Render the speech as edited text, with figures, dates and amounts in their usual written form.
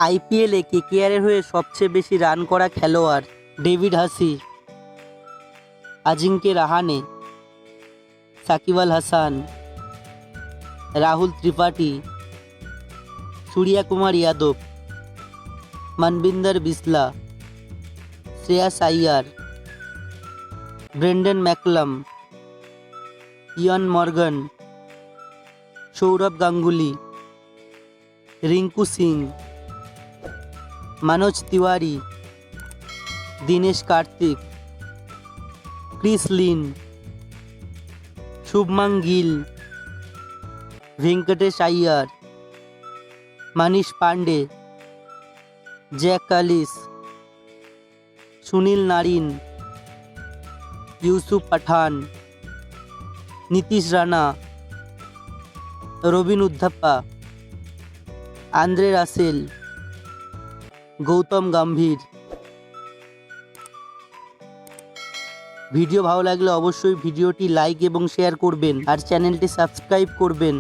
আইপিএলে কেকেআরের হয়ে সবচেয়ে বেশি রান করা খেলোয়াড় David Hussey, Ajinkya Rahane, Shakib Al Hasan, Rahul Tripathi, Surya Kumar Yadav, Manvinder Bisla, Shreyas Iyer, Brendon McCullum, Eoin Morgan, Sourav Ganguly, Rinku Singh, Manoj Tiwary, Dinesh Karthik, Chris Lynn, Shubman Gill, Venkatesh Iyer, Manish Pandey, Jacques Kallis, Sunil Narine, Yusuf Pathan, Nitish Rana, Robin Uthappa, Andre Russell, Gautam Gambhir. Video ভালো লাগলে অবশ্যই ভিডিওটি লাইক এবং শেয়ার করবেন আর চ্যানেলটি সাবস্ক্রাইব করবেন।